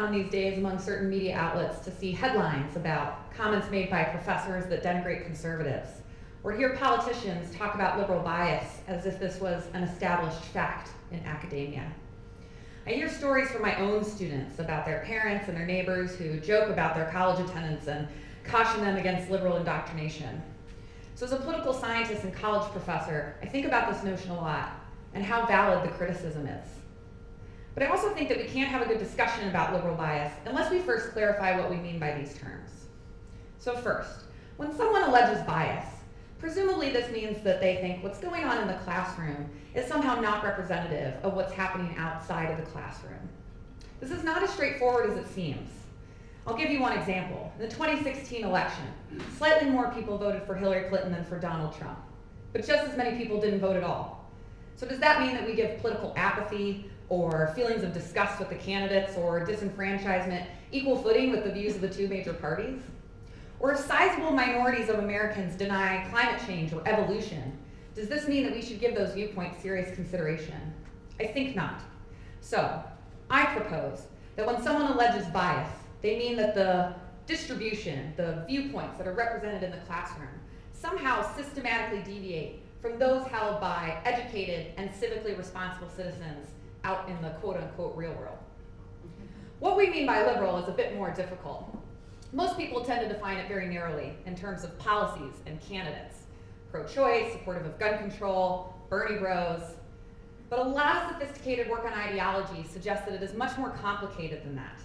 common these days among certain media outlets to see headlines about comments made by professors that denigrate conservatives, or to hear politicians talk about liberal bias as if this was an established fact in academia. I hear stories from my own students about their parents and their neighbors who joke about their college attendance and caution them against liberal indoctrination. So as a political scientist and college professor, I think about this notion a lot and how valid the criticism is. But I also think that we can't have a good discussion about liberal bias unless we first clarify what we mean by these terms. So first, when someone alleges bias, presumably this means that they think what's going on in the classroom is somehow not representative of what's happening outside of the classroom. This is not as straightforward as it seems. I'll give you one example. In the 2016 election, slightly more people voted for Hillary Clinton than for Donald Trump, but just as many people didn't vote at all. So does that mean that we give political apathy or feelings of disgust with the candidates or disenfranchisement equal footing with the views of the two major parties? Or if sizable minorities of Americans deny climate change or evolution, does this mean that we should give those viewpoints serious consideration? I think not. So, I propose that when someone alleges bias, they mean that the distribution, the viewpoints that are represented in the classroom, somehow systematically deviate from those held by educated and civically responsible citizens out in the quote-unquote real world. What we mean by liberal is a bit more difficult. Most people tend to define it very narrowly in terms of policies and candidates. Pro-choice, supportive of gun control, Bernie bros. But a lot of sophisticated work on ideology suggests that it is much more complicated than that.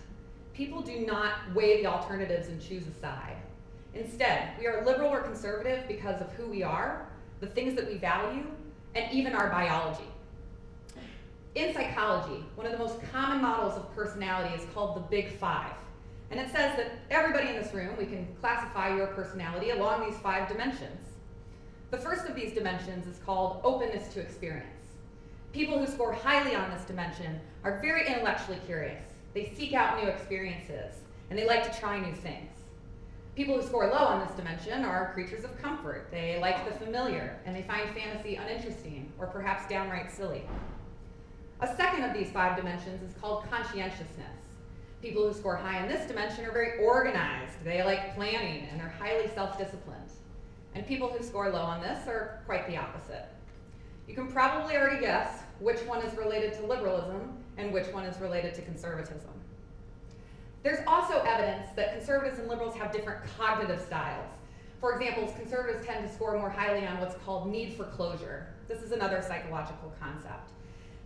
People do not weigh the alternatives and choose a side. Instead, we are liberal or conservative because of who we are, the things that we value, and even our biology. In psychology, one of the most common models of personality is called the Big Five. And it says that everybody in this room, we can classify your personality along these 5 dimensions. The first of these dimensions is called openness to experience. People who score highly on this dimension are very intellectually curious. They seek out new experiences, and they like to try new things. People who score low on this dimension are creatures of comfort. They like the familiar, and they find fantasy uninteresting, or perhaps downright silly. A second of these 5 dimensions is called conscientiousness. People who score high in this dimension are very organized. They like planning, and they're highly self-disciplined. And people who score low on this are quite the opposite. You can probably already guess which one is related to liberalism and which one is related to conservatism. There's also evidence that conservatives and liberals have different cognitive styles. For example, conservatives tend to score more highly on what's called need for closure. This is another psychological concept.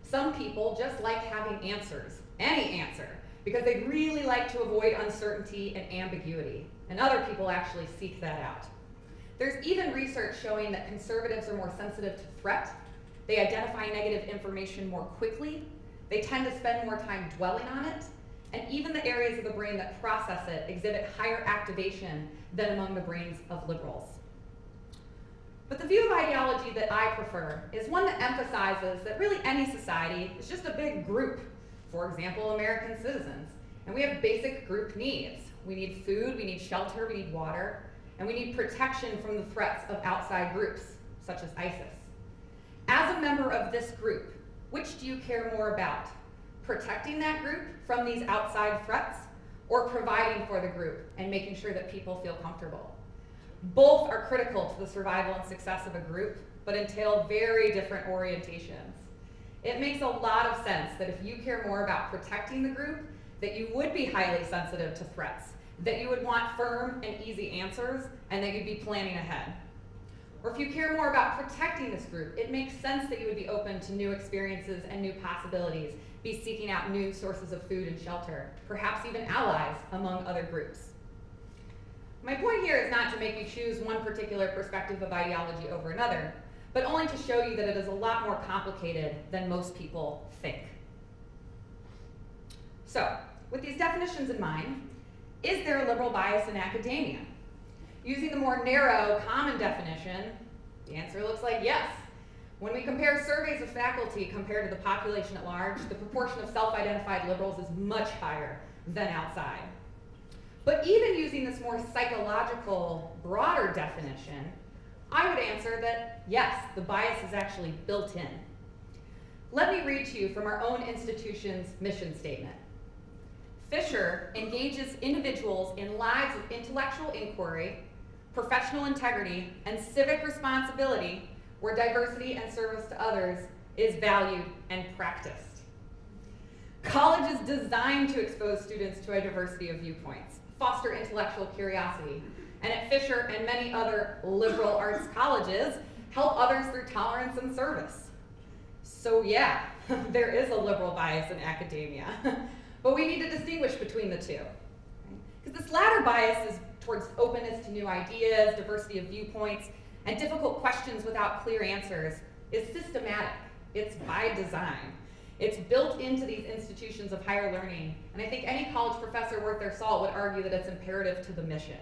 Some people just like having answers, any answer, because they really like to avoid uncertainty and ambiguity, and other people actually seek that out. There's even research showing that conservatives are more sensitive to threat. They identify negative information more quickly. They tend to spend more time dwelling on it, and even the areas of the brain that process it exhibit higher activation than among the brains of liberals. But the view of ideology that I prefer is one that emphasizes that really any society is just a big group. For example, American citizens. And we have basic group needs. We need food, we need shelter, we need water, and we need protection from the threats of outside groups, such as ISIS. As a member of this group, which do you care more about? Protecting that group from these outside threats, or providing for the group and making sure that people feel comfortable? Both are critical to the survival and success of a group, but entail very different orientations. It makes a lot of sense that if you care more about protecting the group, that you would be highly sensitive to threats, that you would want firm and easy answers, and that you'd be planning ahead. Or if you care more about protecting this group, it makes sense that you would be open to new experiences and new possibilities, be seeking out new sources of food and shelter, perhaps even allies among other groups. My point here is not to make you choose one particular perspective of ideology over another, but only to show you that it is a lot more complicated than most people think. So, with these definitions in mind, is there a liberal bias in academia? Using the more narrow, common definition, the answer looks like yes. When we compare surveys of faculty compared to the population at large, the proportion of self-identified liberals is much higher than outside. But even using this more psychological, broader definition, I would answer that yes, the bias is actually built in. Let me read to you from our own institution's mission statement. Fisher engages individuals in lives of intellectual inquiry, professional integrity, and civic responsibility where diversity and service to others is valued and practiced. College is designed to expose students to a diversity of viewpoints, foster intellectual curiosity, and at Fisher and many other liberal arts colleges, help others through tolerance and service. So yeah, there is a liberal bias in academia, but we need to distinguish between the two. Because this latter bias is towards openness to new ideas, diversity of viewpoints, and difficult questions without clear answers is systematic. It's by design. It's built into these institutions of higher learning, and I think any college professor worth their salt would argue that it's imperative to the mission.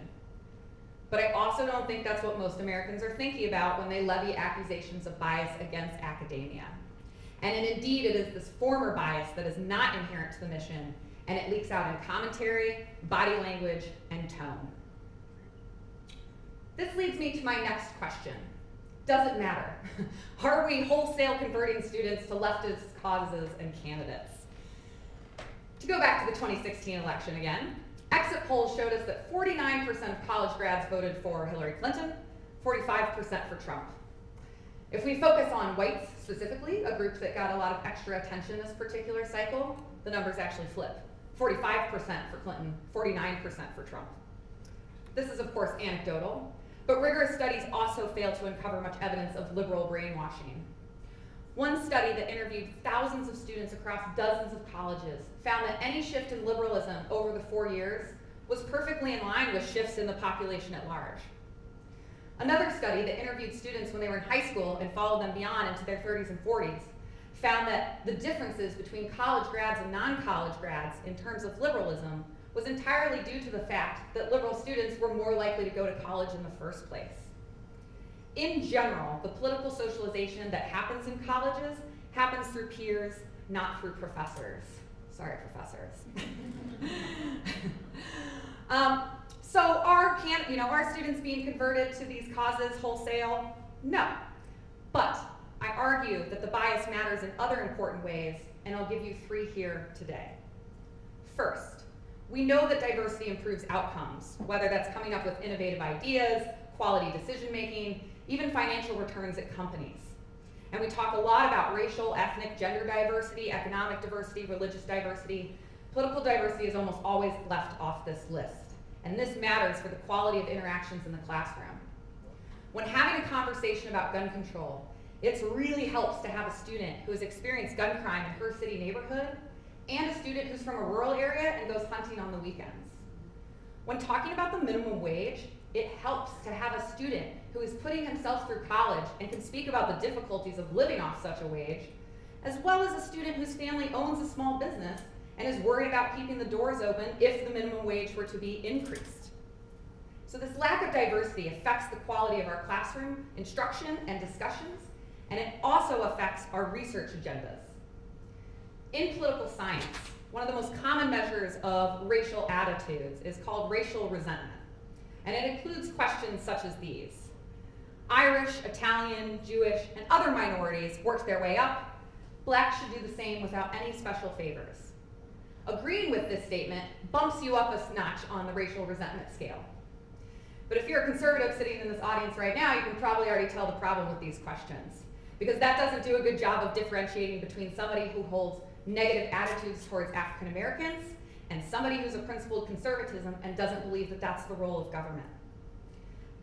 But I also don't think that's what most Americans are thinking about when they levy accusations of bias against academia. And indeed, it is this former bias that is not inherent to the mission, and it leaks out in commentary, body language, and tone. This leads me to my next question. Does it matter? Are we wholesale converting students to leftist causes and candidates? To go back to the 2016 election again, exit polls showed us that 49% of college grads voted for Hillary Clinton, 45% for Trump. If we focus on whites specifically, a group that got a lot of extra attention this particular cycle, the numbers actually flip. 45% for Clinton, 49% for Trump. This is, of course, anecdotal, but rigorous studies also fail to uncover much evidence of liberal brainwashing. One study that interviewed thousands of students across dozens of colleges found that any shift in liberalism over the 4 years was perfectly in line with shifts in the population at large. Another study that interviewed students when they were in high school and followed them beyond into their 30s and 40s found that the differences between college grads and non-college grads in terms of liberalism was entirely due to the fact that liberal students were more likely to go to college in the first place. In general, the political socialization that happens in colleges happens through peers, not through professors. Sorry, professors. So are students being converted to these causes wholesale? No. But I argue that the bias matters in other important ways, and I'll give you 3 here today. First, we know that diversity improves outcomes, whether that's coming up with innovative ideas, quality decision-making, even financial returns at companies. And we talk a lot about racial, ethnic, gender diversity, economic diversity, religious diversity. Political diversity is almost always left off this list. And this matters for the quality of interactions in the classroom. When having a conversation about gun control, it really helps to have a student who has experienced gun crime in her city neighborhood and a student who's from a rural area and goes hunting on the weekends. When talking about the minimum wage, it helps to have a student who is putting himself through college and can speak about the difficulties of living off such a wage, as well as a student whose family owns a small business and is worried about keeping the doors open if the minimum wage were to be increased. So this lack of diversity affects the quality of our classroom instruction and discussions, and it also affects our research agendas. In political science, one of the most common measures of racial attitudes is called racial resentment, and it includes questions such as these. Irish, Italian, Jewish, and other minorities worked their way up. Blacks should do the same without any special favors. Agreeing with this statement bumps you up a notch on the racial resentment scale. But if you're a conservative sitting in this audience right now, you can probably already tell the problem with these questions, because that doesn't do a good job of differentiating between somebody who holds negative attitudes towards African Americans and somebody who's a principled conservatism and doesn't believe that that's the role of government.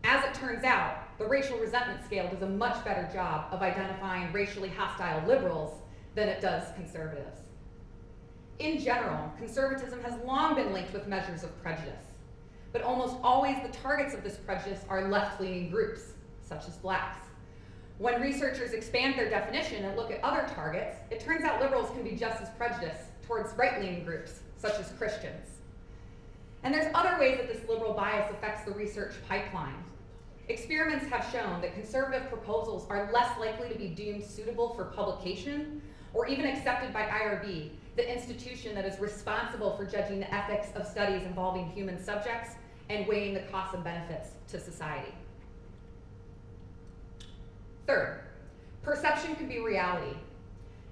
As it turns out, the racial resentment scale does a much better job of identifying racially hostile liberals than it does conservatives. In general, conservatism has long been linked with measures of prejudice, but almost always the targets of this prejudice are left-leaning groups, such as blacks. When researchers expand their definition and look at other targets, it turns out liberals can be just as prejudiced towards right-leaning groups, such as Christians. And there's other ways that this liberal bias affects the research pipeline. Experiments have shown that conservative proposals are less likely to be deemed suitable for publication or even accepted by IRB, the institution that is responsible for judging the ethics of studies involving human subjects and weighing the costs and benefits to society. Third, perception can be reality.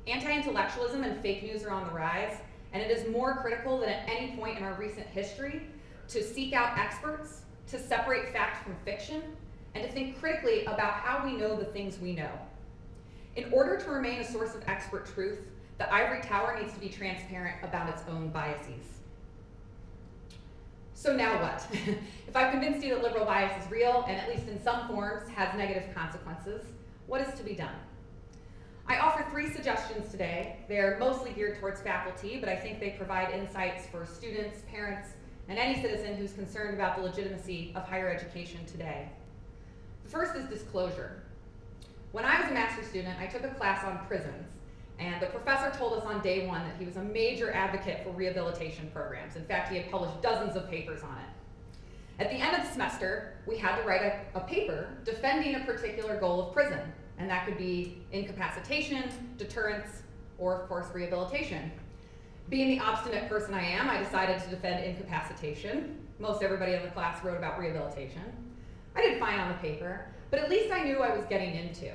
Anti-intellectualism and fake news are on the rise, and it is more critical than at any point in our recent history to seek out experts, to separate fact from fiction, and to think critically about how we know the things we know. In order to remain a source of expert truth, the ivory tower needs to be transparent about its own biases. So now what? If I've convinced you that liberal bias is real, and at least in some forms has negative consequences, what is to be done? I offer 3 suggestions today. They're mostly geared towards faculty, but I think they provide insights for students, parents, and any citizen who's concerned about the legitimacy of higher education today. The first is disclosure. When I was a master's student, I took a class on prisons, and the professor told us on day 1 that he was a major advocate for rehabilitation programs. In fact, he had published dozens of papers on it. At the end of the semester, we had to write a paper defending a particular goal of prison, and that could be incapacitation, deterrence, or of course rehabilitation. Being the obstinate person I am, I decided to defend incapacitation. Most everybody in the class wrote about rehabilitation. I did fine on the paper, but at least I knew I was getting into.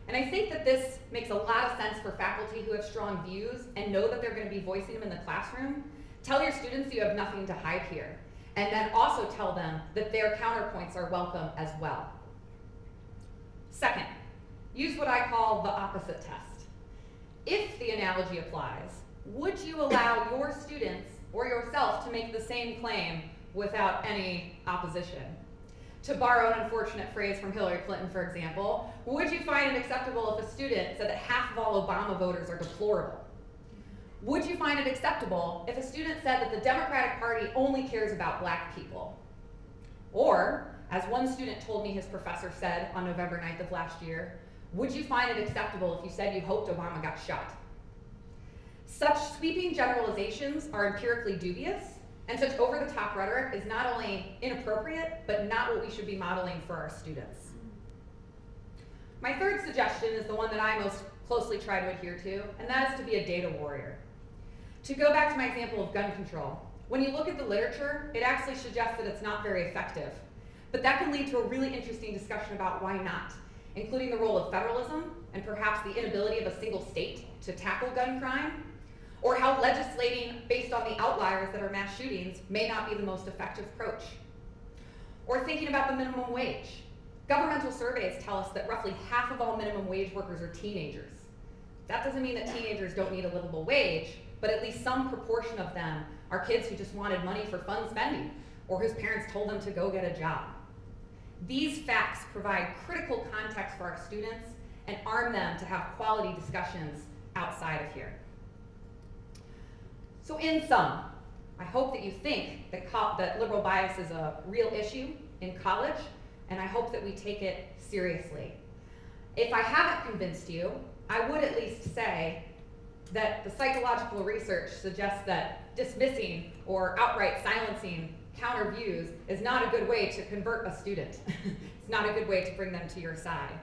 And I think that this makes a lot of sense for faculty who have strong views and know that they're going to be voicing them in the classroom. Tell your students you have nothing to hide here, and then also tell them that their counterpoints are welcome as well. Second, use what I call the opposite test. If the analogy applies, would you allow your students or yourself to make the same claim without any opposition? To borrow an unfortunate phrase from Hillary Clinton, for example, would you find it acceptable if a student said that half of all Obama voters are deplorable? Would you find it acceptable if a student said that the Democratic Party only cares about black people? Or, as one student told me his professor said on November 9th of last year, would you find it acceptable if you said you hoped Obama got shot? Such sweeping generalizations are empirically dubious, and such over-the-top rhetoric is not only inappropriate, but not what we should be modeling for our students. My third suggestion is the one that I most closely try to adhere to, and that is to be a data warrior. To go back to my example of gun control, when you look at the literature, it actually suggests that it's not very effective. But that can lead to a really interesting discussion about why not, including the role of federalism and perhaps the inability of a single state to tackle gun crime, or how legislating based on the outliers that are mass shootings may not be the most effective approach. Or thinking about the minimum wage. Governmental surveys tell us that roughly half of all minimum wage workers are teenagers. That doesn't mean that teenagers don't need a livable wage, but at least some proportion of them are kids who just wanted money for fun spending, or whose parents told them to go get a job. These facts provide critical context for our students and arm them to have quality discussions outside of here. So in sum, I hope that you think that liberal bias is a real issue in college, and I hope that we take it seriously. If I haven't convinced you, I would at least say that the psychological research suggests that dismissing or outright silencing counter views is not a good way to convert a student. It's not a good way to bring them to your side.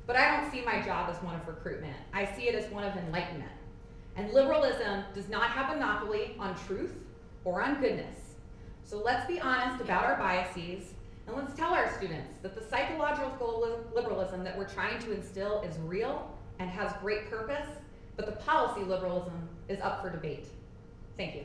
But I don't see my job as one of recruitment. I see it as one of enlightenment. And liberalism does not have a monopoly on truth or on goodness. So let's be honest about our biases, and let's tell our students that the psychological liberalism that we're trying to instill is real and has great purpose, but the policy liberalism is up for debate. Thank you.